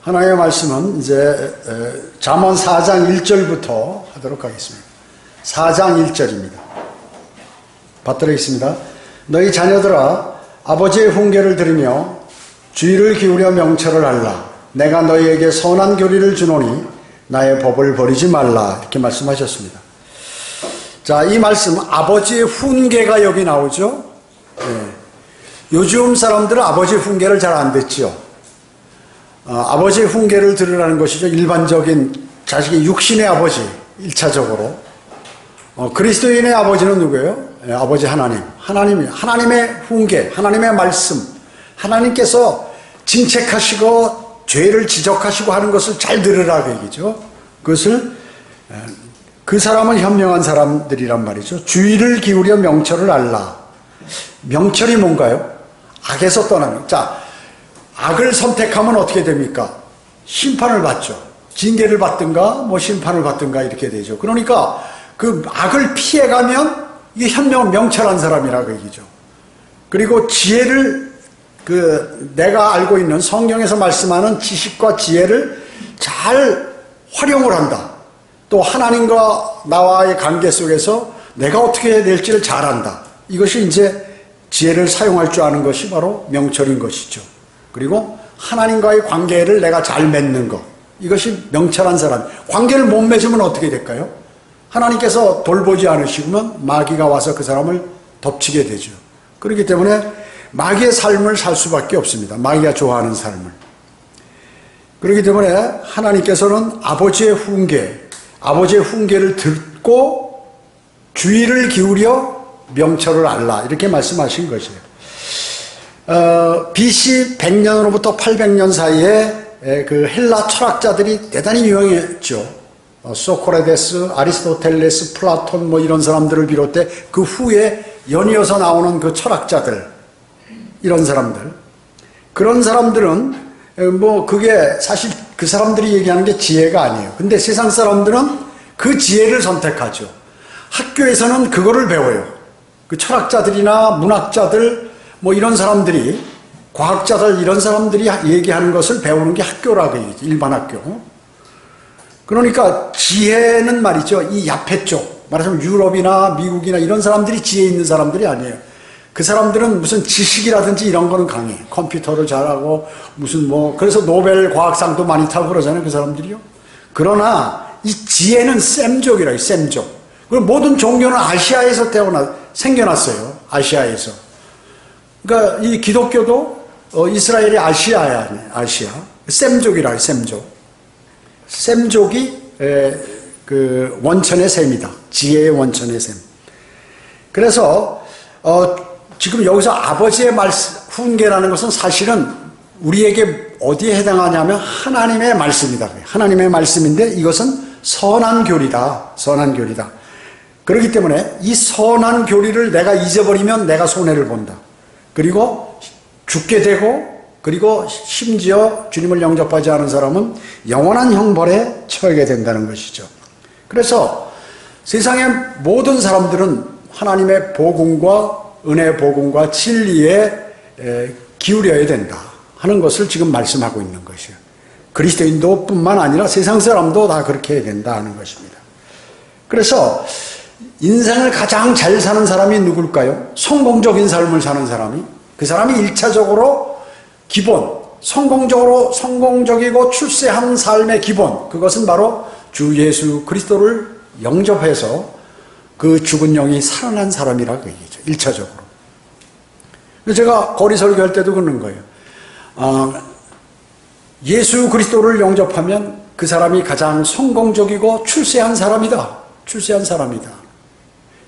하나님의 말씀은 이제 잠언 4장 1절부터 하도록 하겠습니다. 4장 1절입니다. 받들어 있습니다. 너희 자녀들아 아버지의 훈계를 들으며 주의를 기울여 명철을 알라. 내가 너희에게 선한 교리를 주노니 나의 법을 버리지 말라. 이렇게 말씀하셨습니다. 자, 이 말씀 아버지의 훈계가 여기 나오죠. 요즘 사람들은 아버지의 훈계를 잘 안 듣죠. 아버지의 훈계를 들으라는 것이죠. 일반적인 자식의 육신의 아버지 1차적으로. 그리스도인의 아버지는 누구예요? 아버지 하나님. 하나님의 훈계, 하나님의 말씀. 하나님께서 징책하시고 죄를 지적하시고 하는 것을 잘 들으라고 얘기죠. 그것을 그 사람은 현명한 사람들이란 말이죠. 주의를 기울여 명철을 알라. 명철이 뭔가요? 악에서 떠나는. 자, 악을 선택하면 어떻게 됩니까? 심판을 받죠. 징계를 받든가 심판을 받든가 이렇게 되죠. 그러니까 그 악을 피해가면 이게 명철한 사람이라고 얘기죠. 그리고 지혜를 내가 알고 있는 성경에서 말씀하는 지식과 지혜를 잘 활용을 한다. 또 하나님과 나와의 관계 속에서 내가 어떻게 해야 될지를 잘 안다. 이것이 이제 지혜를 사용할 줄 아는 것이 바로 명철인 것이죠. 그리고 하나님과의 관계를 내가 잘 맺는 것. 이것이 명철한 사람. 관계를 못 맺으면 어떻게 될까요? 하나님께서 돌보지 않으시면 마귀가 와서 그 사람을 덮치게 되죠. 그렇기 때문에 마귀의 삶을 살 수밖에 없습니다. 마귀가 좋아하는 삶을. 그렇기 때문에 하나님께서는 아버지의 훈계를 듣고 주의를 기울여 명철을 알라. 이렇게 말씀하신 것이에요. BC 100년으로부터 800년 사이에 그 헬라 철학자들이 대단히 유명했죠. 소크라테스, 아리스토텔레스, 플라톤 이런 사람들을 비롯해 그 후에 연이어서 나오는 그 철학자들, 이런 사람들. 그런 사람들은 그게 사실 그 사람들이 얘기하는 게 지혜가 아니에요. 근데 세상 사람들은 그 지혜를 선택하죠. 학교에서는 그거를 배워요. 그 철학자들이나 문학자들 이런 사람들이, 과학자들 이런 사람들이 얘기하는 것을 배우는 게 학교라고 얘기죠. 일반 학교. 그러니까 지혜는 말이죠. 이 야페 쪽, 말하자면 유럽이나 미국이나 이런 사람들이 지혜 있는 사람들이 아니에요. 그 사람들은 무슨 지식이라든지 이런 거는 강해. 컴퓨터를 잘하고 그래서 노벨 과학상도 많이 타고 그러잖아요. 그 사람들이요. 그러나 이 지혜는 셈족이라요. 셈족. 그리고 모든 종교는 아시아에서 생겨났어요. 아시아에서. 그러니까 이 기독교도 이스라엘이 아시아야. 아시아. 셈족이라요. 셈족. 셈족이 그 원천의 셈이다. 지혜의 원천의 셈. 그래서 지금 여기서 아버지의 훈계라는 것은 사실은 우리에게 어디에 해당하냐면 하나님의 말씀이다. 하나님의 말씀인데 이것은 선한 교리다. 선한 교리다. 그렇기 때문에 이 선한 교리를 내가 잊어버리면 내가 손해를 본다. 그리고 죽게 되고, 그리고 심지어 주님을 영접하지 않은 사람은 영원한 형벌에 처하게 된다는 것이죠. 그래서 세상의 모든 사람들은 하나님의 복음과 은혜의 복음과 진리에 기울여야 된다 하는 것을 지금 말씀하고 있는 것이에요. 그리스도인도 뿐만 아니라 세상 사람도 다 그렇게 해야 된다 하는 것입니다. 그래서 인생을 가장 잘 사는 사람이 누굴까요? 성공적인 삶을 사는 사람이, 그 사람이 1차적으로 기본, 성공적이고 출세한 삶의 기본, 그것은 바로 주 예수 그리스도를 영접해서 그 죽은 영이 살아난 사람이라고 얘기죠. 1차적으로. 제가 거리 설교할 때도 그러는 거예요. 예수 그리스도를 영접하면 그 사람이 가장 성공적이고 출세한 사람이다. 출세한 사람이다.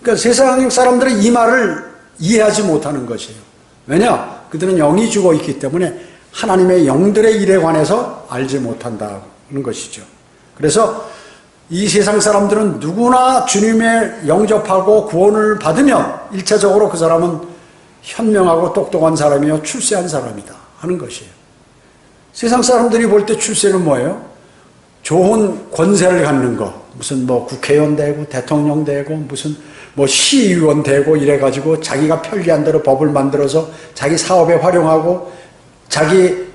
그러니까 세상 사람들은 이 말을 이해하지 못하는 것이에요. 왜냐? 그들은 영이 죽어 있기 때문에 하나님의 영들의 일에 관해서 알지 못한다는 것이죠. 그래서 이 세상 사람들은 누구나 주님의 영접하고 구원을 받으면 1차적으로 그 사람은 현명하고 똑똑한 사람이요 출세한 사람이다 하는 것이에요. 세상 사람들이 볼 때 출세는 뭐예요? 좋은 권세를 갖는 거, 무슨 국회의원 되고 대통령 되고 무슨 시의원 되고 이래가지고 자기가 편리한 대로 법을 만들어서 자기 사업에 활용하고 자기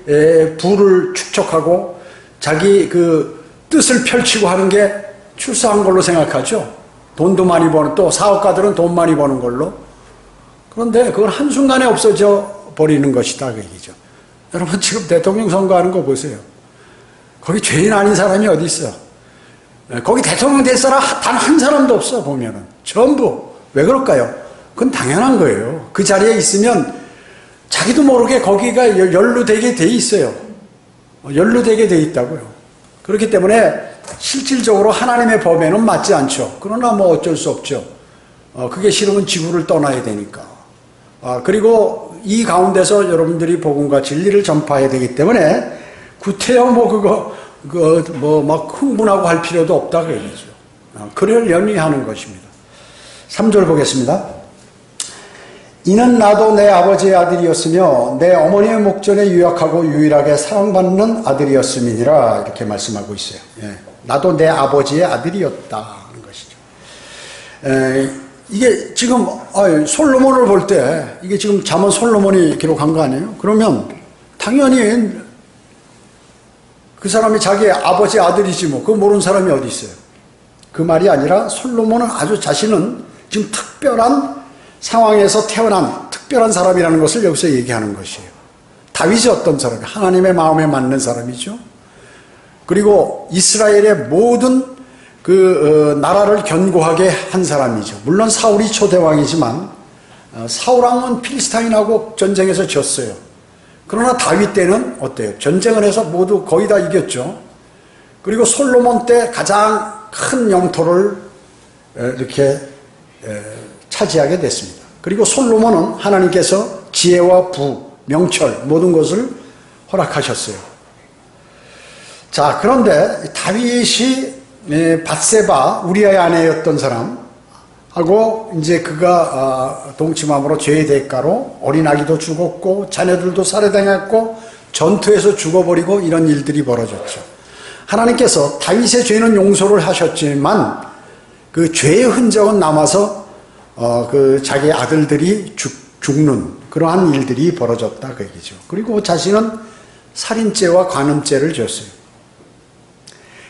부를 축적하고 자기 그 뜻을 펼치고 하는 게 출세한 걸로 생각하죠. 돈도 많이 버는, 또 사업가들은 돈 많이 버는 걸로. 그런데 그건 한순간에 없어져 버리는 것이다, 그 얘기죠. 여러분, 지금 대통령 선거하는 거 보세요. 거기 죄인 아닌 사람이 어디 있어? 거기 대통령 될 사람 단 한 사람도 없어, 보면은. 전부. 왜 그럴까요? 그건 당연한 거예요. 그 자리에 있으면 자기도 모르게 거기가 연루되게 돼 있어요. 연루되게 돼 있다고요. 그렇기 때문에 실질적으로 하나님의 법에는 맞지 않죠. 그러나 뭐 어쩔 수 없죠. 그게 싫으면 지구를 떠나야 되니까. 그리고 이 가운데서 여러분들이 복음과 진리를 전파해야 되기 때문에 구태여 막 흥분하고 할 필요도 없다, 그 얘기죠. 그를 연위하는 것입니다. 3절 보겠습니다. 이는 나도 내 아버지의 아들이었으며 내 어머니의 목전에 유약하고 유일하게 사랑받는 아들이었음이니라, 이렇게 말씀하고 있어요. 예. 나도 내 아버지의 아들이었다는 것이죠. 이게 지금 솔로몬을 볼 때 이게 지금 잠언 솔로몬이 기록한 거 아니에요? 그러면 당연히 그 사람이 자기 아버지의 아들이지 뭐. 그거 모르는 사람이 어디 있어요? 그 말이 아니라 솔로몬은 아주 자신은 지금 특별한 상황에서 태어난 특별한 사람이라는 것을 여기서 얘기하는 것이에요. 다윗이 어떤 사람이에요? 하나님의 마음에 맞는 사람이죠. 그리고 이스라엘의 모든 나라를 견고하게 한 사람이죠. 물론 사울이 초대왕이지만 사울왕은 필리스타인하고 전쟁에서 졌어요. 그러나 다윗 때는 어때요? 전쟁을 해서 모두 거의 다 이겼죠. 그리고 솔로몬 때 가장 큰 영토를 이렇게 차지하게 됐습니다. 그리고 솔로몬은 하나님께서 지혜와 부, 명철 모든 것을 허락하셨어요. 자, 그런데 다윗이 밧세바 우리아의 아내였던 사람하고 이제 그가 동침함으로 죄의 대가로 어린 아기도 죽었고 자녀들도 살해당했고 전투에서 죽어버리고 이런 일들이 벌어졌죠. 하나님께서 다윗의 죄는 용서를 하셨지만 그 죄의 흔적은 남아서 그 자기 아들들이 죽는 그러한 일들이 벌어졌다, 그 얘기죠. 그리고 자신은 살인죄와 간음죄를 졌어요.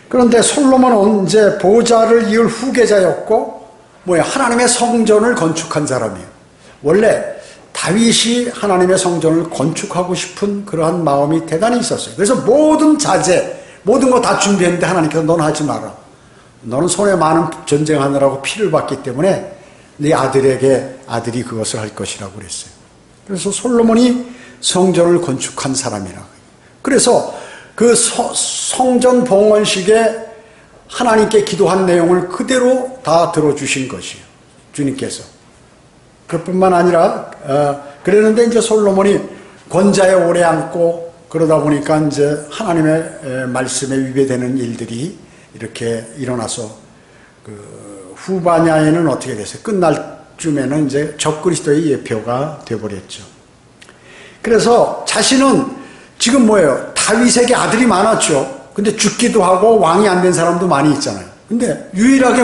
그런데 솔로몬은 이제 보좌를 이을 후계자였고 하나님의 성전을 건축한 사람이에요. 원래 다윗이 하나님의 성전을 건축하고 싶은 그러한 마음이 대단히 있었어요. 그래서 모든 자재, 모든 거 다 준비했는데 하나님께서 너는 하지 마라. 너는 손에 많은 전쟁하느라고 피를 받기 때문에 네 아들이 그것을 할 것이라고 그랬어요. 그래서 솔로몬이 성전을 건축한 사람이라. 그래서 그 성전 봉헌식에 하나님께 기도한 내용을 그대로 다 들어주신 것이에요. 주님께서. 그뿐만 아니라 그랬는데 이제 솔로몬이 권자에 오래 앉고 그러다 보니까 이제 하나님의 말씀에 위배되는 일들이 이렇게 일어나서 그 후바냐에는 어떻게 됐어요? 끝날 쯤에는 이제 적그리스도의 예표가 되어버렸죠. 그래서 자신은 지금 다윗에게 아들이 많았죠. 근데 죽기도 하고 왕이 안 된 사람도 많이 있잖아요. 근데 유일하게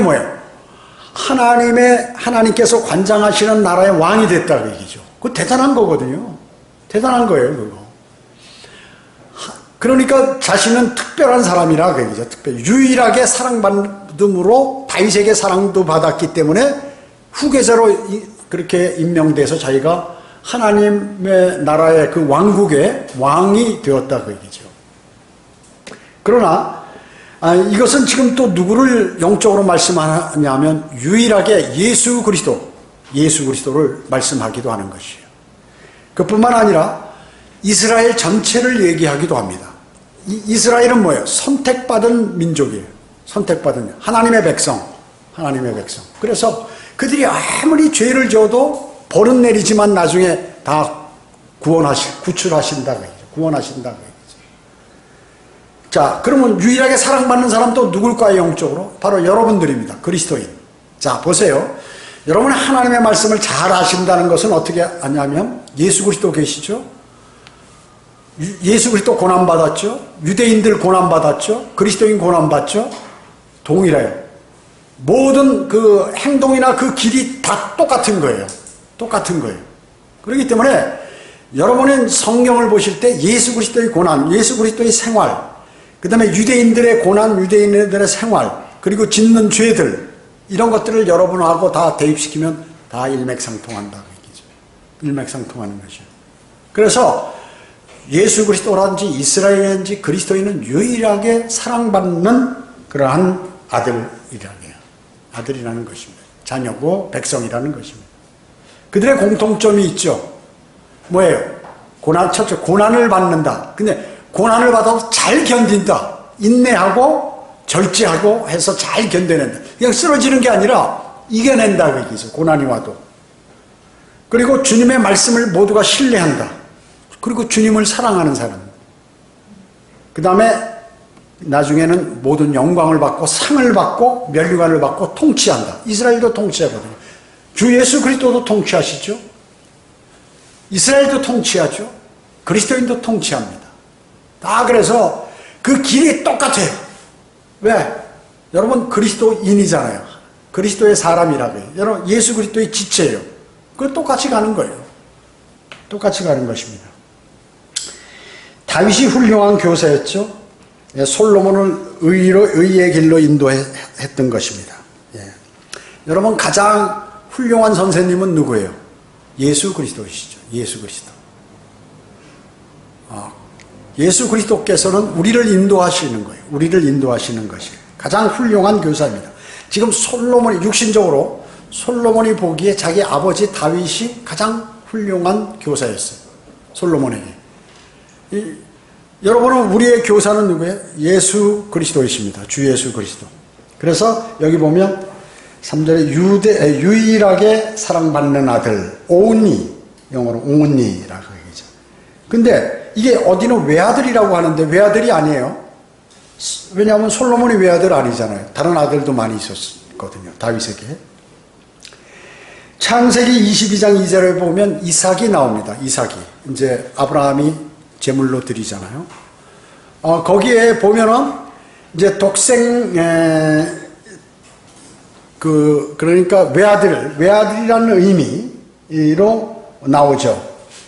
하나님께서 관장하시는 나라의 왕이 됐다고 얘기죠. 그거 대단한 거거든요. 대단한 거예요, 그거. 그러니까 자신은 특별한 사람이라 그 얘기죠. 유일하게 사랑받음으로 다윗에게 사랑도 받았기 때문에 후계자로 그렇게 임명돼서 자기가 하나님의 나라의 그 왕국의 왕이 되었다, 그 얘기죠. 그러나 이것은 지금 또 누구를 영적으로 말씀하냐면 유일하게 예수 그리스도를 말씀하기도 하는 것이에요. 그뿐만 아니라 이스라엘 전체를 얘기하기도 합니다. 이스라엘은 선택받은 민족이에요. 선택받은 하나님의 백성. 그래서 그들이 아무리 죄를 지어도 벌은 내리지만 나중에 다 구출하신다, 구원하신다. 자, 그러면 유일하게 사랑받는 사람도 누굴까요, 영적으로? 바로 여러분들입니다. 그리스도인. 자, 보세요. 여러분이 하나님의 말씀을 잘 아신다는 것은 어떻게 아냐면 예수 그리스도 계시죠? 예수 그리스도 고난받았죠? 유대인들 고난받았죠? 그리스도인 고난받죠? 동일해요. 모든 그 행동이나 그 길이 다 똑같은 거예요. 똑같은 거예요. 그렇기 때문에 여러분은 성경을 보실 때 예수 그리스도의 고난, 예수 그리스도의 생활, 그 다음에 유대인들의 고난, 유대인들의 생활, 그리고 짓는 죄들, 이런 것들을 여러분하고 다 대입시키면 다 일맥상통한다. 일맥상통하는 것이죠. 그래서 예수 그리스도라든지 이스라엘인지 그리스도인은 유일하게 사랑받는 그러한 아들이라는 것입니다. 자녀고 백성이라는 것입니다. 그들의 공통점이 있죠. 뭐예요? 첫째, 고난을 받는다. 근데 고난을 받아도 잘 견딘다. 인내하고 절제하고 해서 잘 견뎌낸다. 그냥 쓰러지는 게 아니라 이겨낸다. 그 얘기죠. 고난이 와도. 그리고 주님의 말씀을 모두가 신뢰한다. 그리고 주님을 사랑하는 사람. 그 다음에 나중에는 모든 영광을 받고 상을 받고 면류관을 받고 통치한다. 이스라엘도 통치하거든요. 주 예수 그리스도도 통치하시죠. 이스라엘도 통치하죠. 그리스도인도 통치합니다. 다 그래서 그 길이 똑같아요. 왜? 여러분 그리스도인이잖아요. 그리스도의 사람이라고 해요. 여러분 예수 그리스도의 지체예요. 그걸 똑같이 가는 거예요. 똑같이 가는 것입니다. 다윗이 훌륭한 교사였죠. 솔로몬을 의의 길로 인도했던 것입니다. 예. 여러분 가장 훌륭한 선생님은 누구예요? 예수 그리스도이시죠. 예수 그리스도. 예수 그리스도께서는 우리를 인도하시는 거예요. 우리를 인도하시는 것이 가장 훌륭한 교사입니다. 지금 솔로몬이 육신적으로 솔로몬이 보기에 자기 아버지 다윗이 가장 훌륭한 교사였어요. 솔로몬에게. 여러분은 우리의 교사는 누구예요? 예수 그리스도이십니다. 주 예수 그리스도. 그래서 여기 보면 3절에 유일하게 사랑받는 아들 only, 영어로 only라고 얘기죠. 근데 이게 어디는 외아들이라고 하는데 외아들이 아니에요. 왜냐하면 솔로몬이 외아들 아니잖아요. 다른 아들도 많이 있었거든요. 다윗에게. 창세기 22장 2절에 보면 이삭이 나옵니다. 이삭이. 이제 아브라함이 제물로 드리잖아요. 거기에 보면은 이제 그러니까 외아들이라는 의미로 나오죠.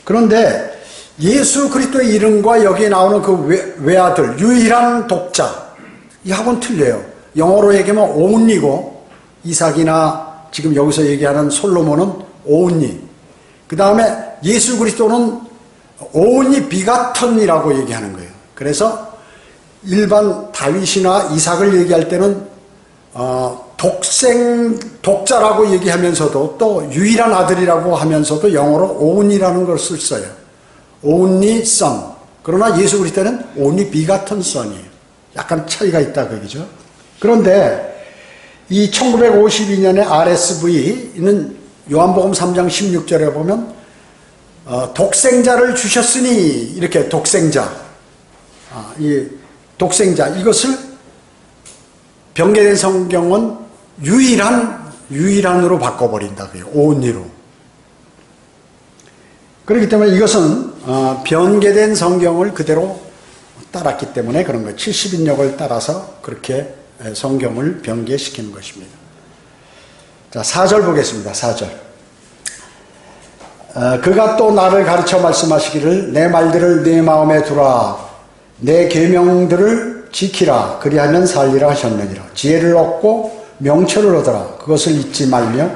그런데 예수 그리스도의 이름과 여기에 나오는 그 외아들, 유일한 독자, 이하고는 틀려요. 영어로 얘기하면 only고, 이삭이나 지금 여기서 얘기하는 솔로몬은 only. 그 다음에 예수 그리스도는 only begatten이라고 얘기하는 거예요. 그래서 일반 다윗이나 이삭을 얘기할 때는 독자라고 얘기하면서도 또 유일한 아들이라고 하면서도 영어로 only라는 걸 써요. only son. 그러나 예수 그리스도는 only begotten son이에요. 약간 차이가 있다 그 얘기죠. 그런데 이 1952년에 RSV는 요한복음 3장 16절에 보면 독생자를 주셨으니 이렇게 독생자, 이 독생자 이것을 변개된 성경은 유일한으로 바꿔버린다 그래요. only로. 그렇기 때문에 이것은 변개된 성경을 그대로 따랐기 때문에 그런 거예요. 70인역을 따라서 그렇게 성경을 변개시키는 것입니다. 자, 4절 보겠습니다. 4절. 그가 또 나를 가르쳐 말씀하시기를 내 말들을 내 마음에 두라 내 계명들을 지키라 그리하면 살리라 하셨느니라. 지혜를 얻고 명철을 얻어라. 그것을 잊지 말며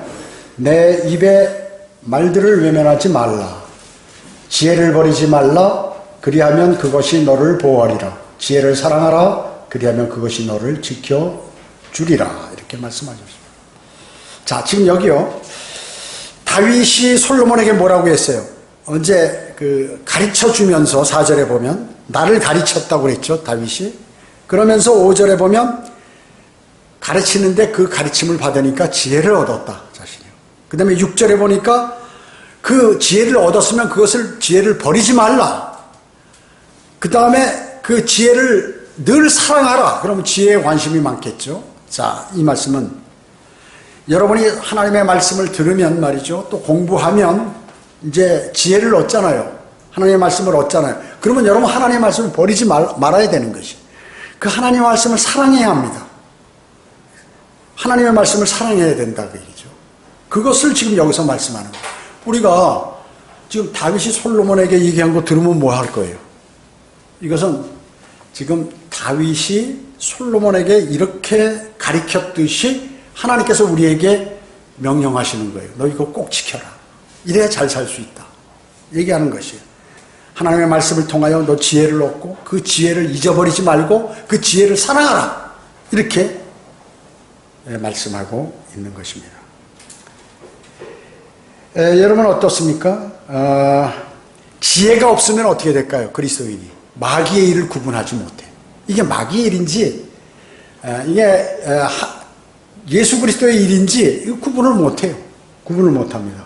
내 입에 말들을 외면하지 말라. 지혜를 버리지 말라. 그리하면 그것이 너를 보호하리라. 지혜를 사랑하라. 그리하면 그것이 너를 지켜주리라. 이렇게 말씀하셨습니다. 자, 지금 여기요. 다윗이 솔로몬에게 뭐라고 했어요? 언제 가르쳐 주면서 4절에 보면 나를 가르쳤다고 그랬죠. 다윗이. 그러면서 5절에 보면 가르치는데 그 가르침을 받으니까 지혜를 얻었다. 자신이. 그 다음에 6절에 보니까 그 지혜를 얻었으면 지혜를 버리지 말라. 그 다음에 그 지혜를 늘 사랑하라. 그러면 지혜에 관심이 많겠죠. 자, 이 말씀은 여러분이 하나님의 말씀을 들으면 말이죠. 또 공부하면 이제 지혜를 얻잖아요. 하나님의 말씀을 얻잖아요. 그러면 여러분 하나님의 말씀을 버리지 말아야 되는 것이. 그 하나님의 말씀을 사랑해야 합니다. 하나님의 말씀을 사랑해야 된다 그 얘기죠. 그것을 지금 여기서 말씀하는 거예요. 우리가 지금 다윗이 솔로몬에게 얘기한 거 들으면 뭐 할 거예요? 이것은 지금 다윗이 솔로몬에게 이렇게 가르쳤듯이 하나님께서 우리에게 명령하시는 거예요. 너 이거 꼭 지켜라. 이래야 잘 살 수 있다. 얘기하는 것이에요. 하나님의 말씀을 통하여 너 지혜를 얻고 그 지혜를 잊어버리지 말고 그 지혜를 사랑하라. 이렇게 말씀하고 있는 것입니다. 여러분 어떻습니까? 지혜가 없으면 어떻게 될까요? 그리스도인이 마귀의 일을 구분하지 못해. 이게 마귀의 일인지 이게 예수 그리스도의 일인지 구분을 못해요. 구분을 못합니다.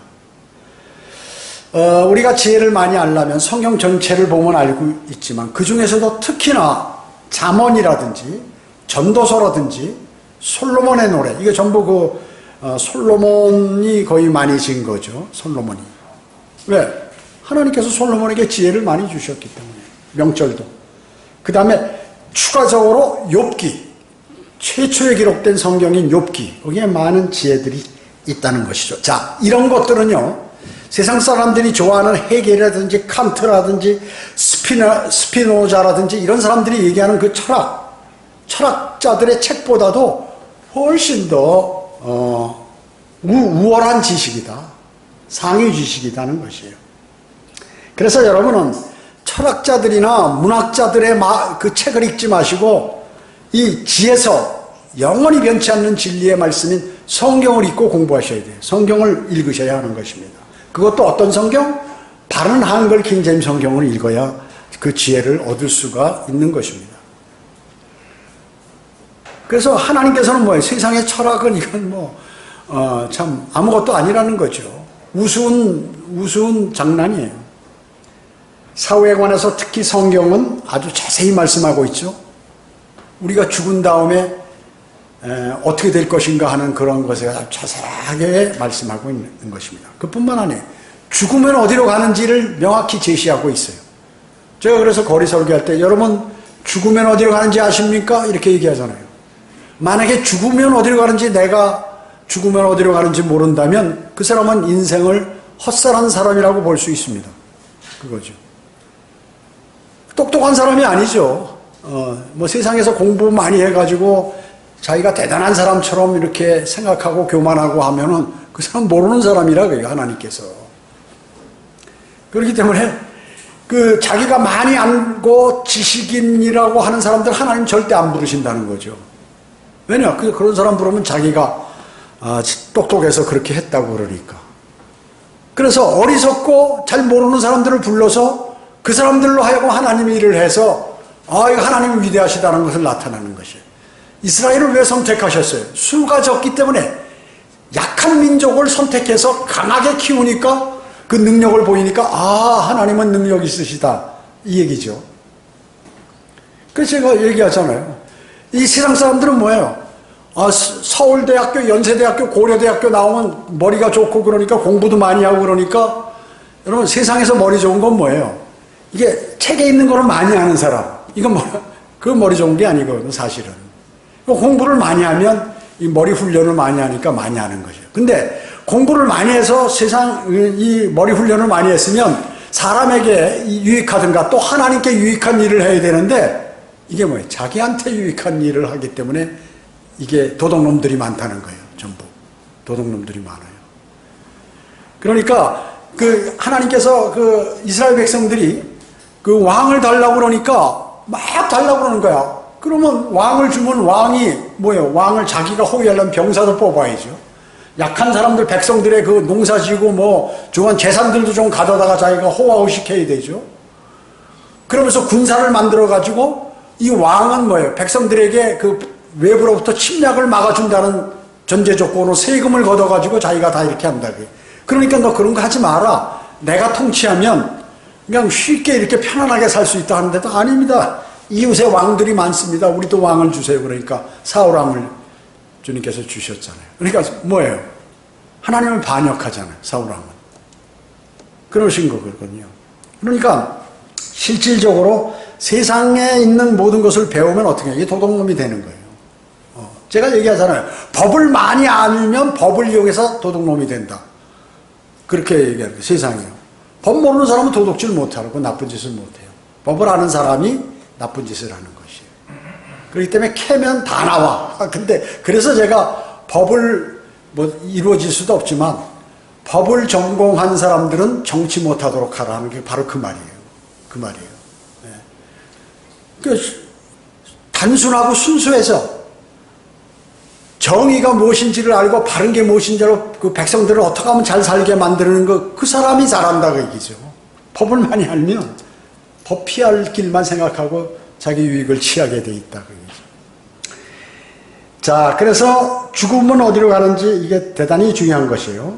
우리가 지혜를 많이 알려면 성경 전체를 보면 알고 있지만 그 중에서도 특히나 잠언이라든지 전도서라든지 솔로몬의 노래, 이게 전부 솔로몬이 거의 많이 지은 거죠. 솔로몬이. 왜? 하나님께서 솔로몬에게 지혜를 많이 주셨기 때문에. 명절도. 그 다음에 추가적으로 욥기, 최초에 기록된 성경인 욥기, 거기에 많은 지혜들이 있다는 것이죠. 자, 이런 것들은요, 세상 사람들이 좋아하는 헤겔이라든지 칸트라든지 스피노자라든지 이런 사람들이 얘기하는 그 철학자들의 책보다도 훨씬 더 우월한 지식이다. 상위 지식이다는 것이에요. 그래서 여러분은 철학자들이나 문학자들의 그 책을 읽지 마시고 이 지혜서, 영원히 변치 않는 진리의 말씀인 성경을 읽고 공부하셔야 돼요. 성경을 읽으셔야 하는 것입니다. 그것도 어떤 성경? 바른 한글 킹제임 성경을 읽어야 그 지혜를 얻을 수가 있는 것입니다. 그래서 하나님께서는 뭐예요? 세상의 철학은 이건 참 아무것도 아니라는 거죠. 우스운 장난이에요. 사후에 관해서 특히 성경은 아주 자세히 말씀하고 있죠. 우리가 죽은 다음에 어떻게 될 것인가 하는 그런 것에 아주 자세하게 말씀하고 있는 것입니다. 그뿐만 아니에요. 죽으면 어디로 가는지를 명확히 제시하고 있어요. 제가 그래서 거리 설교할 때 여러분 죽으면 어디로 가는지 아십니까? 이렇게 얘기하잖아요. 만약에 죽으면 어디로 가는지, 내가 죽으면 어디로 가는지 모른다면 그 사람은 인생을 헛살한 사람이라고 볼 수 있습니다. 그거죠. 똑똑한 사람이 아니죠. 세상에서 공부 많이 해가지고 자기가 대단한 사람처럼 이렇게 생각하고 교만하고 하면은 그 사람 모르는 사람이라 그래요, 하나님께서. 그렇기 때문에 자기가 많이 알고 지식인이라고 하는 사람들 하나님 절대 안 부르신다는 거죠. 왜냐? 그런 사람 부르면 자기가 똑똑해서 그렇게 했다고 그러니까. 그래서 어리석고 잘 모르는 사람들을 불러서 그 사람들로 하여금 하나님의 일을 해서 이거 하나님이 위대하시다는 것을 나타내는 것이에요. 이스라엘을 왜 선택하셨어요? 수가 적기 때문에. 약한 민족을 선택해서 강하게 키우니까 그 능력을 보이니까 하나님은 능력 있으시다, 이 얘기죠. 그래서 제가 얘기하잖아요. 이 세상 사람들은 뭐예요? 서울대학교, 연세대학교, 고려대학교 나오면 머리가 좋고 그러니까 공부도 많이 하고 그러니까, 여러분 세상에서 머리 좋은 건 뭐예요? 이게 책에 있는 거를 많이 아는 사람. 이건 그 머리 좋은 게 아니거든요, 사실은. 공부를 많이 하면 이 머리 훈련을 많이 하니까 많이 아는 거죠. 근데 공부를 많이 해서 이 머리 훈련을 많이 했으면 사람에게 유익하든가 또 하나님께 유익한 일을 해야 되는데, 이게 뭐예요? 자기한테 유익한 일을 하기 때문에 이게 도둑놈들이 많다는 거예요. 전부 도둑놈들이 많아요. 그러니까 하나님께서 이스라엘 백성들이 왕을 달라고 그러니까 막 달라고 그러는 거야. 그러면 왕을 주면 왕이 뭐예요? 왕을 자기가 호위하려면 병사도 뽑아야죠. 약한 사람들, 백성들의 농사 지고 중요한 재산들도 좀 가져다가 자기가 호화호식해야 되죠. 그러면서 군사를 만들어가지고 이 왕은 뭐예요? 백성들에게 외부로부터 침략을 막아준다는 전제 조건으로 세금을 걷어가지고 자기가 다 이렇게 한다고요. 그러니까 너 그런 거 하지 마라. 내가 통치하면 그냥 쉽게 이렇게 편안하게 살 수 있다 하는데도 아닙니다. 이웃에 왕들이 많습니다. 우리도 왕을 주세요. 그러니까 사울왕을 주님께서 주셨잖아요. 그러니까 뭐예요? 하나님을 반역하잖아요, 사울왕은. 그러신 거거든요. 그러니까 실질적으로 세상에 있는 모든 것을 배우면 어떻게 해요? 이게 도둑놈이 되는 거예요. 제가 얘기하잖아요. 법을 많이 알면 법을 이용해서 도둑놈이 된다. 그렇게 얘기하는 거예요, 세상이요. 법 모르는 사람은 도둑질 못하고 나쁜 짓을 못해요. 법을 아는 사람이 나쁜 짓을 하는 거예요. 그렇기 때문에 캐면 다 나와. 근데 그래서 제가 법을 뭐 이루어질 수도 없지만 법을 전공한 사람들은 정치 못하도록 하라는 게 바로 그 말이에요. 그 말이에요. 네. 그 단순하고 순수해서 정의가 무엇인지를 알고 바른 게 무엇인지로 그 백성들을 어떻게 하면 잘 살게 만드는 거, 그 사람이 잘한다 그 얘기죠. 법을 많이 알면 법 피할 길만 생각하고 자기 유익을 취하게 돼 있다 그 얘기죠. 자, 그래서 죽음은 어디로 가는지 이게 대단히 중요한 것이에요.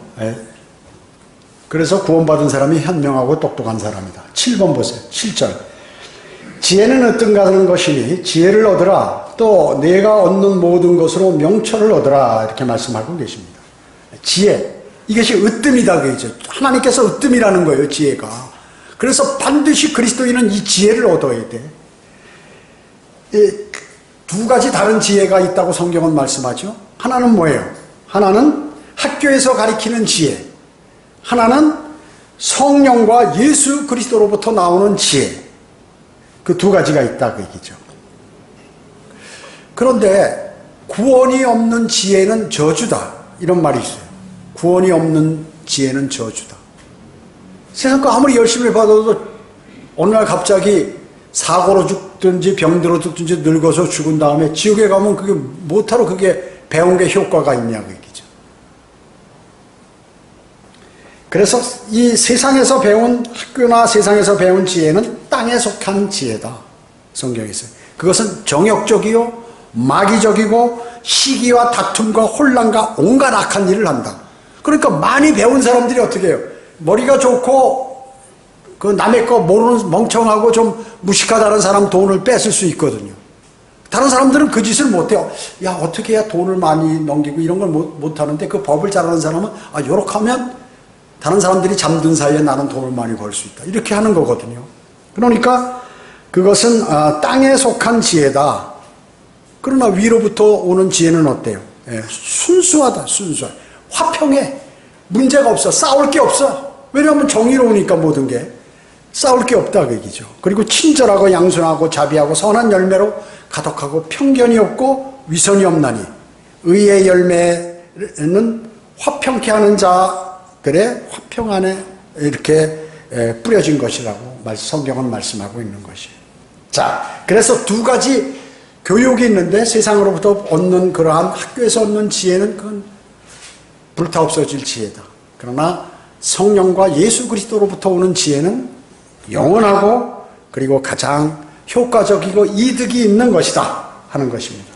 그래서 구원받은 사람이 현명하고 똑똑한 사람이다. 7번 보세요. 7절. 지혜는 어떤가 하는 것이니 지혜를 얻으라. 또 내가 얻는 모든 것으로 명철을 얻으라. 이렇게 말씀하고 계십니다. 지혜. 이것이 으뜸이다. 그죠. 하나님께서 으뜸이라는 거예요. 지혜가. 그래서 반드시 그리스도인은 이 지혜를 얻어야 돼. 두 가지 다른 지혜가 있다고 성경은 말씀하죠. 하나는 뭐예요? 하나는 학교에서 가리키는 지혜. 하나는 성령과 예수 그리스도로부터 나오는 지혜. 그 두 가지가 있다 그 얘기죠. 그런데 구원이 없는 지혜는 저주다 이런 말이 있어요. 구원이 없는 지혜는 저주다. 세상 거 아무리 열심히 받아도 어느 날 갑자기 사고로 죽든지 병들어 죽든지 늙어서 죽은 다음에 지옥에 가면 그게 뭐하러 그게 배운 게 효과가 있냐 그 얘기죠. 그래서 이 세상에서 배운 학교나 세상에서 배운 지혜는 땅에 속한 지혜다. 성경에서. 그것은 정욕적이요 마귀적이고 시기와 다툼과 혼란과 온갖 악한 일을 한다. 그러니까 많이 배운 사람들이 어떻게 해요? 머리가 좋고 그 남의 거 모르는 멍청하고 좀 무식하다는 사람 돈을 뺏을 수 있거든요. 다른 사람들은 그 짓을 못해요. 야, 어떻게 해야 돈을 많이 넘기고 이런 걸 못하는데 그 법을 잘하는 사람은 요렇게 하면 다른 사람들이 잠든 사이에 나는 돈을 많이 벌 수 있다. 이렇게 하는 거거든요. 그러니까 그것은 땅에 속한 지혜다. 그러나 위로부터 오는 지혜는 어때요? 순수하다. 순수하다. 화평해. 문제가 없어. 싸울 게 없어. 왜냐하면 정의로우니까 모든 게. 싸울 게 없다 그 얘기죠. 그리고 친절하고 양순하고 자비하고 선한 열매로 가득하고 편견이 없고 위선이 없나니 의의 열매는 화평케 하는 자들의 화평 안에 이렇게 뿌려진 것이라고 성경은 말씀하고 있는 것이에요. 자, 그래서 두 가지 교육이 있는데 세상으로부터 얻는 그러한 학교에서 얻는 지혜는 그건 불타 없어질 지혜다. 그러나 성령과 예수 그리스도로부터 오는 지혜는 영원하고 그리고 가장 효과적이고 이득이 있는 것이다 하는 것입니다.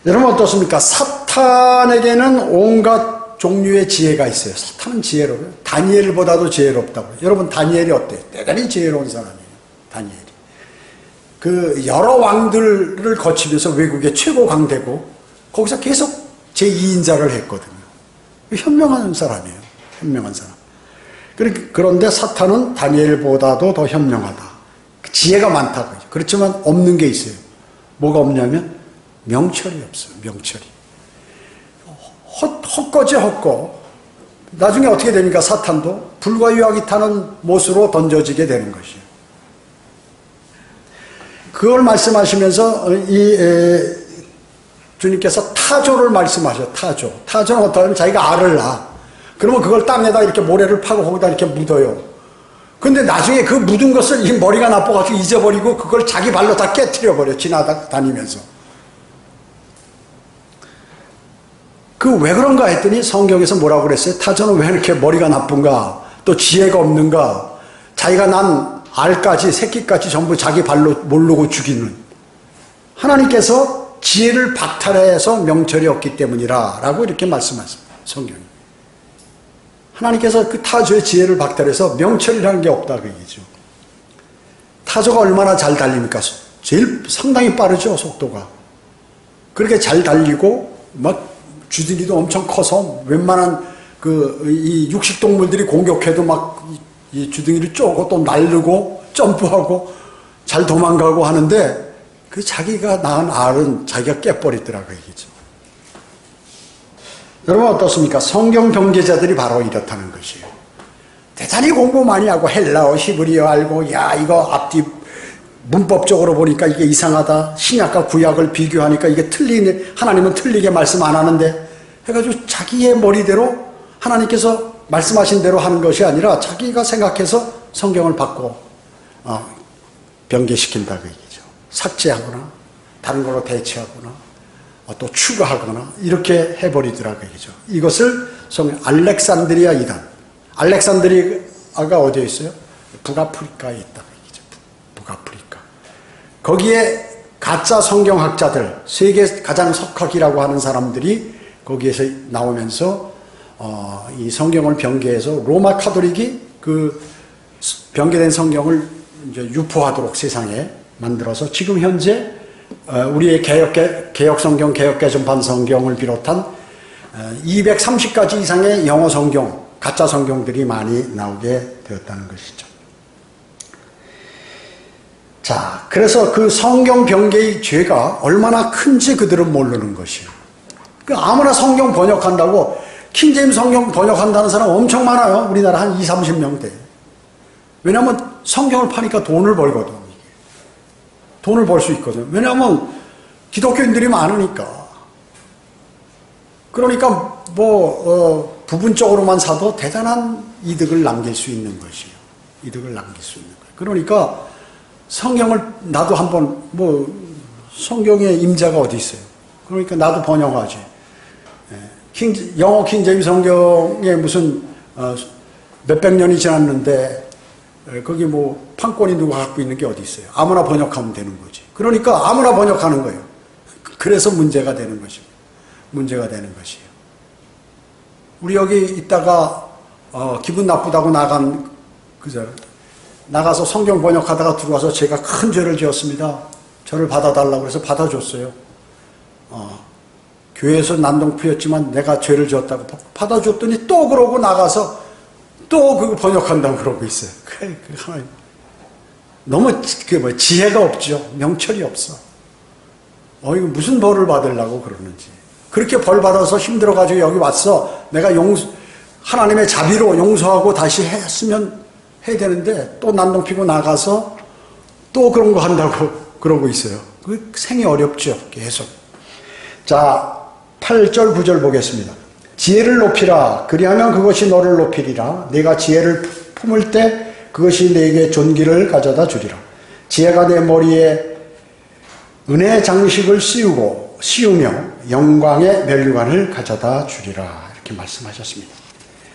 여러분 어떻습니까? 사탄에게는 온갖 종류의 지혜가 있어요. 사탄은 지혜로워요. 다니엘보다도 지혜롭다고요. 여러분 다니엘이 어때요? 대단히 지혜로운 사람이에요. 다니엘이. 그 여러 왕들을 거치면서 외국의 최고 강대고 거기서 계속 제2인자를 했거든요. 현명한 사람이에요. 현명한 사람. 그런데 사탄은 다니엘보다도 더 현명하다. 지혜가 많다. 그렇지만 없는 게 있어요. 뭐가 없냐면 명철이 없어요. 명철이. 헛거지 헛거. 나중에 어떻게 됩니까? 사탄도 불과 유황이 타는 못으로 던져지게 되는 것이에요. 그걸 말씀하시면서 주님께서 타조를 말씀하셔요. 타조. 타조는 어떠냐면 자기가 알을 낳아. 그러면 그걸 땅에다 이렇게 모래를 파고 거기다 이렇게 묻어요. 근데 나중에 그 묻은 것을 이 머리가 나빠가지고 잊어버리고 그걸 자기 발로 다 깨트려버려. 지나다니면서. 그 왜 그런가 했더니 성경에서 뭐라고 그랬어요? 타조는 왜 이렇게 머리가 나쁜가? 또 지혜가 없는가? 자기가 난 알까지 새끼까지 전부 자기 발로 모르고 죽이는. 하나님께서 지혜를 박탈해서 명철이 없기 때문이라 라고 이렇게 말씀하십니다. 성경이. 하나님께서 그 타조의 지혜를 박탈해서 명철이라는 게 없다 그 얘기죠. 타조가 얼마나 잘 달립니까? 제일 상당히 빠르죠, 속도가. 그렇게 잘 달리고 막 주둥이도 엄청 커서 웬만한 이 육식동물들이 공격해도 막 이 주둥이를 쪼고 또 날르고 점프하고 잘 도망가고 하는데 그 자기가 낳은 알은 자기가 깨버리더라 그 얘기죠. 여러분 어떻습니까? 성경 경제자들이 바로 이렇다는 것이에요. 대단히 공부 많이 하고 헬라어, 히브리어 알고 야 이거 앞뒤 문법적으로 보니까 이게 이상하다. 신약과 구약을 비교하니까 이게 틀리네. 하나님은 틀리게 말씀 안 하는데 해가지고 자기의 머리대로 하나님께서 말씀하신 대로 하는 것이 아니라 자기가 생각해서 성경을 바꿔 변개시킨다 그 얘기죠. 삭제하거나 다른 걸로 대체하거나 또 추가하거나 이렇게 해버리더라 그 얘기죠. 이것을 알렉산드리아 이단. 알렉산드리아가 어디에 있어요? 북아프리카에 있다 그 얘기죠. 북아프리카. 거기에 가짜 성경학자들, 세계 가장 석학이라고 하는 사람들이 거기에서 나오면서 이 성경을 변개해서 로마 카톨릭이 그 변개된 성경을 이제 유포하도록 세상에 만들어서 지금 현재 우리의 개혁 성경, 개혁 개정판 성경을 비롯한 230가지 이상의 영어 성경, 가짜 성경들이 많이 나오게 되었다는 것이죠. 자, 그래서 그 성경 변개의 죄가 얼마나 큰지 그들은 모르는 것이에요. 아무나 성경 번역한다고, 킹제임 성경 번역한다는 사람 엄청 많아요. 우리나라 한 20, 30명 돼. 왜냐하면 성경을 파니까 돈을 벌거든. 돈을 벌 수 있거든. 왜냐하면 기독교인들이 많으니까. 그러니까 부분적으로만 사도 대단한 이득을 남길 수 있는 것이에요. 이득을 남길 수 있는 거예요. 그러니까 성경을 나도 한번 성경의 임자가 어디 있어요. 그러니까 나도 번역하지. 영어 킹제임 성경에 무슨 몇백 년이 지났는데 거기 판권이 누가 갖고 있는 게 어디 있어요. 아무나 번역하면 되는 거지. 그러니까 아무나 번역하는 거예요. 그래서 문제가 되는 것입니다. 문제가 되는 것이에요. 우리 여기 있다가 기분 나쁘다고 나간 나가서 성경 번역하다가 들어와서 제가 큰 죄를 지었습니다. 저를 받아달라고 해서 받아줬어요. 교회에서 난동피였지만 내가 죄를 지었다고 받아줬더니 또 그러고 나가서 또 그거 번역한다고 그러고 있어요. 하나님. 너무 지혜가 없죠. 명철이 없어. 이거 무슨 벌을 받으려고 그러는지. 그렇게 벌 받아서 힘들어가지고 여기 왔어. 내가 하나님의 자비로 용서하고 다시 했으면 해야 되는데 또 난동 피고 나가서 또 그런 거 한다고 그러고 있어요. 그 생이 어렵죠. 계속. 자, 8절 9절 보겠습니다. 지혜를 높이라. 그리하면 그것이 너를 높이리라. 네가 지혜를 품을 때 그것이 네게 존귀를 가져다 주리라. 지혜가 내 머리에 은혜 장식을 씌우며 영광의 면류관을 가져다 주리라. 이렇게 말씀하셨습니다.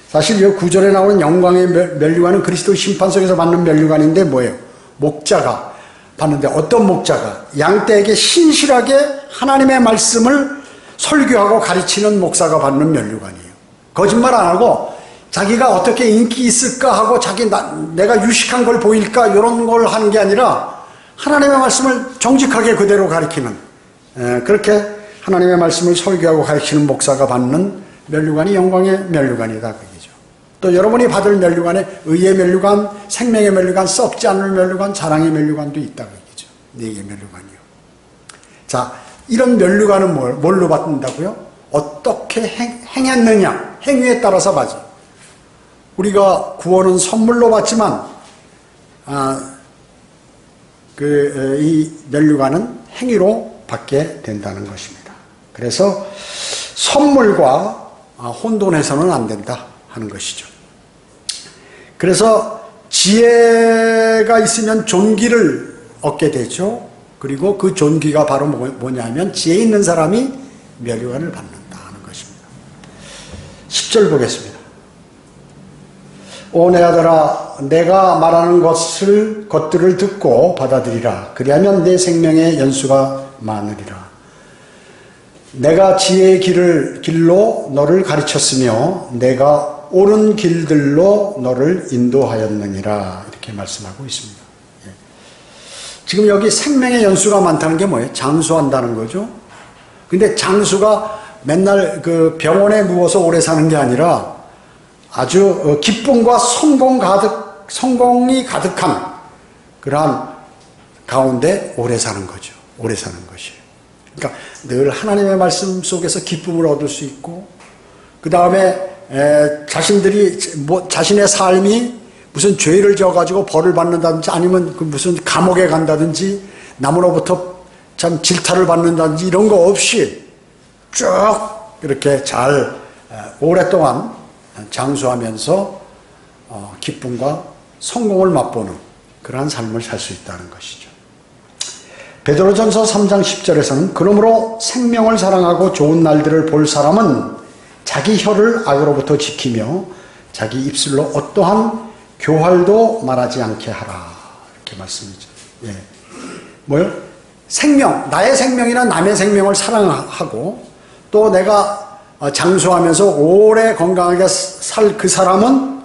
사실 이 9절에 나오는 영광의 면류관은 그리스도 심판석에서 받는 면류관인데 뭐예요? 목자가 받는데 어떤 목자가? 양떼에게 신실하게 하나님의 말씀을 설교하고 가르치는 목사가 받는 면류관이에요. 거짓말 안 하고 자기가 어떻게 인기 있을까 하고 내가 유식한 걸 보일까 이런 걸 하는 게 아니라 하나님의 말씀을 정직하게 그대로 가르치는 그렇게 하나님의 말씀을 설교하고 가르치는 목사가 받는 면류관이 영광의 면류관이다. 그게죠. 또 여러분이 받을 면류관에 의의 면류관, 생명의 면류관, 썩지 않을 면류관, 사랑의 면류관도 있다. 그게죠. 네 개의 면류관이요. 자, 이런 면류관은 뭘로 받는다고요? 어떻게 행했느냐, 행위에 따라서 받죠. 우리가 구원은 선물로 받지만 이 면류관은 행위로 받게 된다는 것입니다. 그래서 선물과 혼돈해서는 안 된다 하는 것이죠. 그래서 지혜가 있으면 존귀를 얻게 되죠. 그리고 그 존귀가 바로 뭐냐면 지혜 있는 사람이 면류관을 받는다 하는 것입니다. 10절 보겠습니다. 오 내 아들아 내가 말하는 것들을 듣고 받아들이라. 그리하면 내 생명의 연수가 많으리라. 내가 지혜의 길로 너를 가르쳤으며 내가 옳은 길들로 너를 인도하였느니라. 이렇게 말씀하고 있습니다. 지금 여기 생명의 연수가 많다는 게 뭐예요? 장수한다는 거죠. 근데 장수가 맨날 그 병원에 누워서 오래 사는 게 아니라 아주 기쁨과 성공이 가득한 그러한 가운데 오래 사는 거죠. 오래 사는 것이에요. 그러니까 늘 하나님의 말씀 속에서 기쁨을 얻을 수 있고 그 다음에 자신의 삶이 무슨 죄를 지어가지고 벌을 받는다든지 아니면 그 무슨 감옥에 간다든지 남으로부터 참 질타를 받는다든지 이런 거 없이 쭉 이렇게 잘 오랫동안 장수하면서 기쁨과 성공을 맛보는 그러한 삶을 살 수 있다는 것이죠. 베드로전서 3장 10절에서는 그러므로 생명을 사랑하고 좋은 날들을 볼 사람은 자기 혀를 악으로부터 지키며 자기 입술로 어떠한 교활도 말하지 않게 하라. 이렇게 말씀이죠. 예. 뭐요? 생명, 나의 생명이나 남의 생명을 사랑하고 또 내가 장수하면서 오래 건강하게 살 그 사람은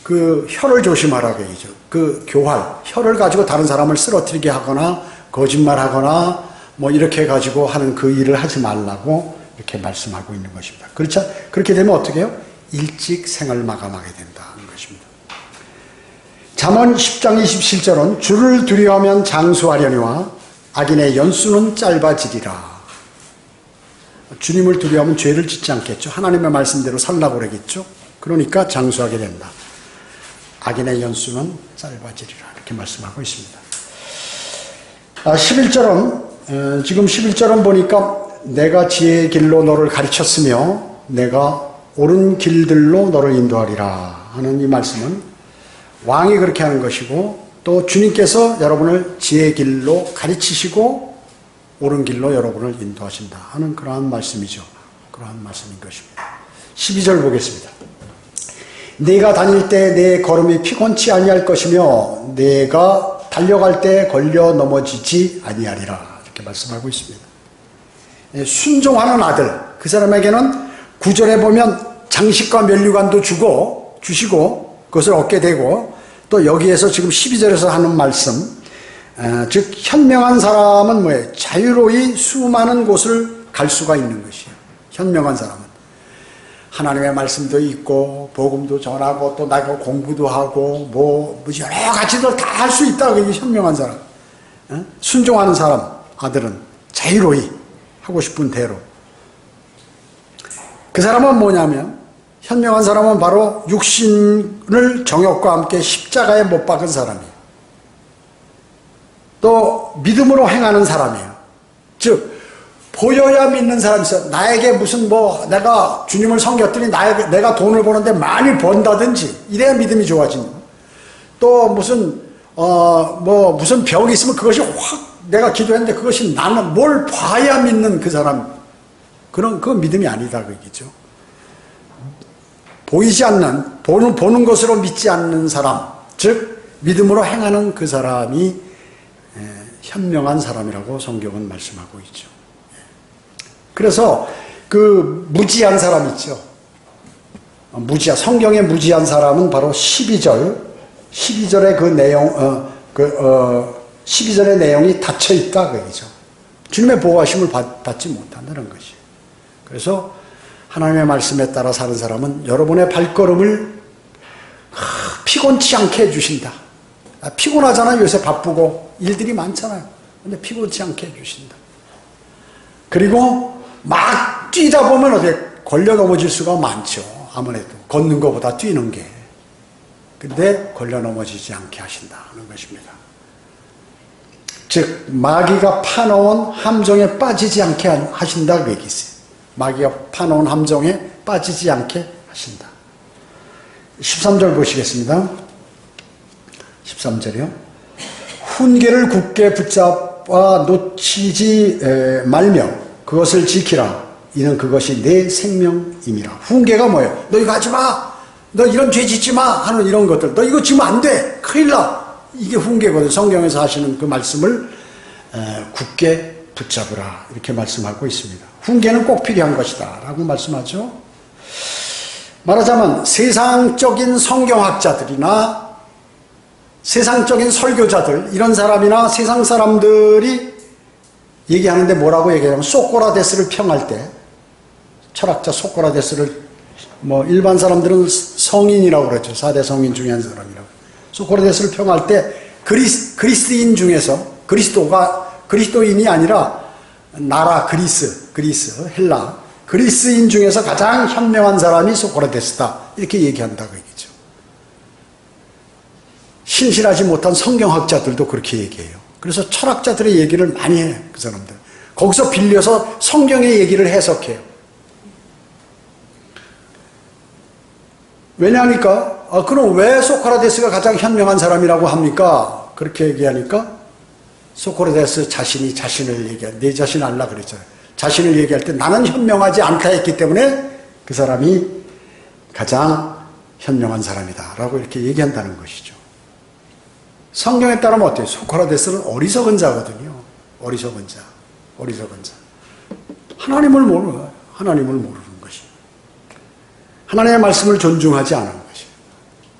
그 혀를 조심하라고 얘기죠. 그 교활, 혀를 가지고 다른 사람을 쓰러뜨리게 하거나 거짓말하거나 뭐 이렇게 가지고 하는 그 일을 하지 말라고 이렇게 말씀하고 있는 것입니다. 그렇죠? 그렇게 되면 어떻게 해요? 일찍 생을 마감하게 된다는 것입니다. 잠언 10장 27절은 주를 두려워하면 장수하려니와 악인의 연수는 짧아지리라. 주님을 두려워하면 죄를 짓지 않겠죠. 하나님의 말씀대로 살라고 그러겠죠. 그러니까 장수하게 된다. 악인의 연수는 짧아지리라. 이렇게 말씀하고 있습니다. 11절은 지금 11절은 보니까 내가 지혜의 길로 너를 가르쳤으며 내가 옳은 길들로 너를 인도하리라 하는 이 말씀은 왕이 그렇게 하는 것이고 또 주님께서 여러분을 지혜의 길로 가르치시고 옳은 길로 여러분을 인도하신다 하는 그러한 말씀이죠. 그러한 말씀인 것입니다. 12절 보겠습니다. 네가 다닐 때 내 걸음이 피곤치 아니할 것이며 내가 달려갈 때 걸려 넘어지지 아니하리라 이렇게 말씀하고 있습니다. 순종하는 아들, 그 사람에게는 9절에 보면 장식과 면류관도 주시고 그것을 얻게 되고 또 여기에서 지금 12절에서 하는 말씀, 즉 현명한 사람은 뭐예요? 자유로이 수많은 곳을 갈 수가 있는 것이에요. 현명한 사람은 하나님의 말씀도 있고 복음도 전하고 또 나가 공부도 하고 뭐 여러 가지들 다 할 수 있다. 그게 현명한 사람. 순종하는 사람 아들은 자유로이 하고 싶은 대로. 그 사람은 뭐냐면 현명한 사람은 바로 육신을 정욕과 함께 십자가에 못 박은 사람이에요. 또 믿음으로 행하는 사람이에요. 즉 보여야 믿는 사람이 있어요. 나에게 무슨 내가 주님을 섬겼더니 내가 돈을 버는데 많이 번다든지 이래야 믿음이 좋아지는 거예요. 또 무슨 병이 있으면 그것이 확 내가 기도했는데 그것이 나는 뭘 봐야 믿는 그 사람, 그건 믿음이 아니다 그 얘기죠. 보이지 않는 보는 것으로 믿지 않는 사람, 즉 믿음으로 행하는 그 사람이 현명한 사람이라고 성경은 말씀하고 있죠. 그래서 그 무지한 사람 있죠. 성경의 무지한 사람은 바로 12절의 그 내용, 12절의 내용이 닫혀 있다 그 얘기죠. 주님의 보호하심을 받지 못한다는 것이. 그래서 하나님의 말씀에 따라 사는 사람은 여러분의 발걸음을 피곤치 않게 해주신다. 피곤하잖아요. 요새 바쁘고 일들이 많잖아요. 근데 피곤치 않게 해주신다. 그리고 막 뛰다 보면 어떻게 걸려 넘어질 수가 많죠. 아무래도 걷는 것보다 뛰는 게. 근데 걸려 넘어지지 않게 하신다는 것입니다. 즉 마귀가 파놓은 함정에 빠지지 않게 하신다 그 얘기세요. 마귀가 파놓은 함정에 빠지지 않게 하신다. 13절 보시겠습니다. 13절이요. 훈계를 굳게 붙잡아 놓치지 말며 그것을 지키라. 이는 그것이 내 생명임이라. 훈계가 뭐예요? 너 이거 하지 마. 너 이런 죄 짓지 마. 하는 이런 것들. 너 이거 지면 안 돼. 큰일 나. 이게 훈계거든요. 성경에서 하시는 그 말씀을 굳게 붙잡으라. 이렇게 말씀하고 있습니다. 훈계는 꼭 필요한 것이다. 라고 말씀하죠. 말하자면 세상적인 성경학자들이나 세상적인 설교자들, 이런 사람이나 세상 사람들이 얘기하는데 뭐라고 얘기하냐면 소크라테스를 평할 때, 철학자 소크라테스를 일반 사람들은 성인이라고 그러죠. 4대 성인 중에 한 사람이라고. 소크라테스를 평할 때 그리스인 중에서 그리스도인이 아니라 나라 그리스, 헬라, 그리스인 중에서 가장 현명한 사람이 소크라테스다. 이렇게 얘기한다고 얘기죠. 신실하지 못한 성경학자들도 그렇게 얘기해요. 그래서 철학자들의 얘기를 많이 해요. 그 사람들. 거기서 빌려서 성경의 얘기를 해석해요. 왜냐하니까 그럼 왜 소크라테스가 가장 현명한 사람이라고 합니까? 그렇게 얘기하니까 소크라테스 자신이 자신을 내 자신 알라 그랬잖아요. 자신을 얘기할 때 나는 현명하지 않다 했기 때문에 그 사람이 가장 현명한 사람이다 라고 이렇게 얘기한다는 것이죠. 성경에 따르면 어때요? 소크라테스는 어리석은 자거든요. 어리석은 자. 하나님을 모르는 것이. 하나님의 말씀을 존중하지 않은 것이.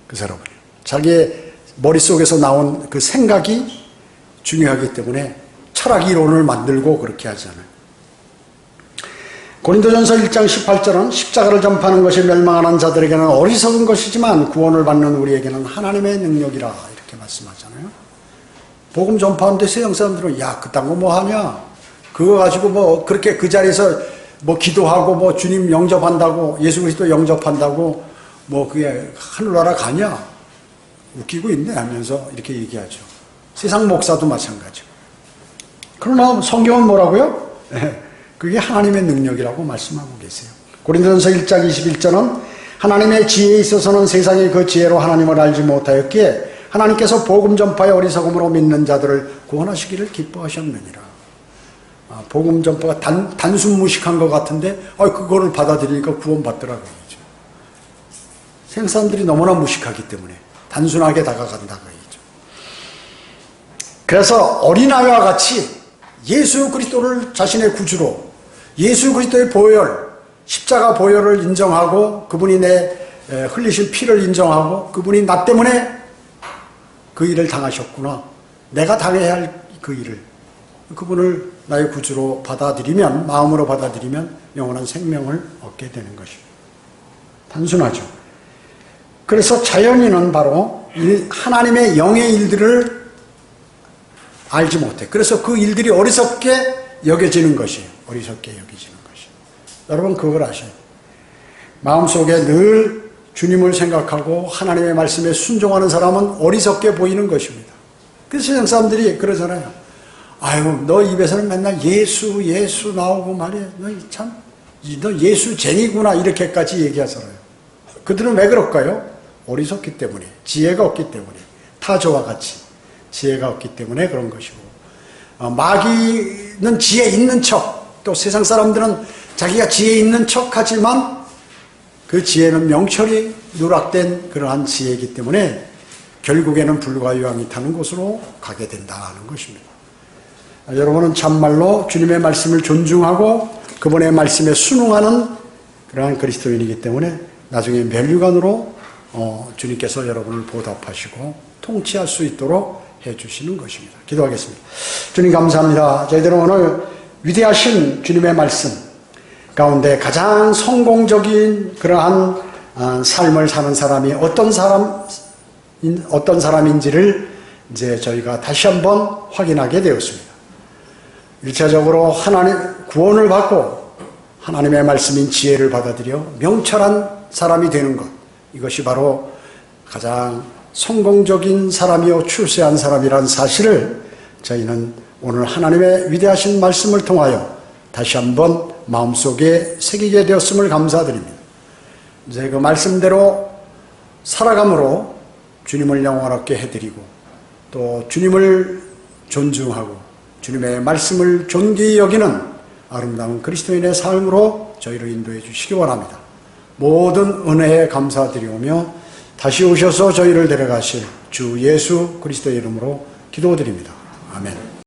그 사람은 자기의 머릿속에서 나온 그 생각이 중요하기 때문에 철학 이론을 만들고 그렇게 하잖아요. 고린도전서 1장 18절은 십자가를 전파하는 것이 멸망하는 자들에게는 어리석은 것이지만 구원을 받는 우리에게는 하나님의 능력이라 이렇게 말씀하잖아요. 복음 전파하는데 세상 사람들은 야 그딴 거 뭐 하냐? 그거 가지고 뭐 그렇게 그 자리에서 뭐 기도하고 뭐 주님 영접한다고 예수 그리스도 영접한다고 뭐 그게 하늘나라 가냐? 웃기고 있네 하면서 이렇게 얘기하죠. 세상 목사도 마찬가지고. 그러나 성경은 뭐라고요? 그게 하나님의 능력이라고 말씀하고 계세요. 고린도전서 1장 21절은 하나님의 지혜에 있어서는 세상이 그 지혜로 하나님을 알지 못하였기에 하나님께서 복음 전파의 어리석음으로 믿는 자들을 구원하시기를 기뻐하셨느니라. 복음 전파가 단순 무식한 것 같은데 그거를 받아들이니까 구원받더라고요. 세상 사람들이 너무나 무식하기 때문에 단순하게 다가간다고 얘기죠. 그래서 어린아이와 같이 예수 그리스도를 자신의 구주로 예수 그리스도의 보혈, 십자가 보혈을 인정하고 그분이 내 흘리신 피를 인정하고 그분이 나 때문에 그 일을 당하셨구나. 내가 당해야 할 그 일을 그분을 나의 구주로 받아들이면 마음으로 받아들이면 영원한 생명을 얻게 되는 것입니다. 단순하죠. 그래서 자연인은 바로 하나님의 영의 일들을 알지 못해. 그래서 그 일들이 어리석게 여겨지는 것이에요. 어리석게 여겨지는 것이에요. 여러분 그걸 아셔요. 마음속에 늘 주님을 생각하고 하나님의 말씀에 순종하는 사람은 어리석게 보이는 것입니다. 그래서 세상 사람들이 그러잖아요. 아유, 너 입에서는 맨날 예수 나오고 말이야. 너 예수쟁이구나 이렇게까지 얘기하잖아요. 그들은 왜 그럴까요? 어리석기 때문에, 지혜가 없기 때문에, 타조와 같이 지혜가 없기 때문에 그런 것이고, 마귀는 지혜 있는 척, 또 세상 사람들은 자기가 지혜 있는 척 하지만 그 지혜는 명철이 누락된 그러한 지혜이기 때문에 결국에는 불과 유황이 타는 곳으로 가게 된다는 것입니다. 여러분은 참말로 주님의 말씀을 존중하고 그분의 말씀에 순응하는 그러한 그리스도인이기 때문에 나중에 멸류관으로 주님께서 여러분을 보답하시고 통치할 수 있도록 해주시는 것입니다. 기도하겠습니다. 주님 감사합니다. 저희들은 오늘 위대하신 주님의 말씀 가운데 가장 성공적인 그러한 삶을 사는 사람이 어떤 사람인지를 이제 저희가 다시 한번 확인하게 되었습니다. 일차적으로 하나님 구원을 받고 하나님의 말씀인 지혜를 받아들여 명철한 사람이 되는 것, 이것이 바로 가장 성공적인 사람이요 출세한 사람이라는 사실을 저희는 오늘 하나님의 위대하신 말씀을 통하여 다시 한번 마음속에 새기게 되었음을 감사드립니다. 이제 그 말씀대로 살아감으로 주님을 영원하게 해드리고 또 주님을 존중하고 주님의 말씀을 존귀히 여기는 아름다운 그리스도인의 삶으로 저희를 인도해 주시기 원합니다. 모든 은혜에 감사드리오며 다시 오셔서 저희를 데려가실 주 예수 그리스도의 이름으로 기도드립니다. 아멘.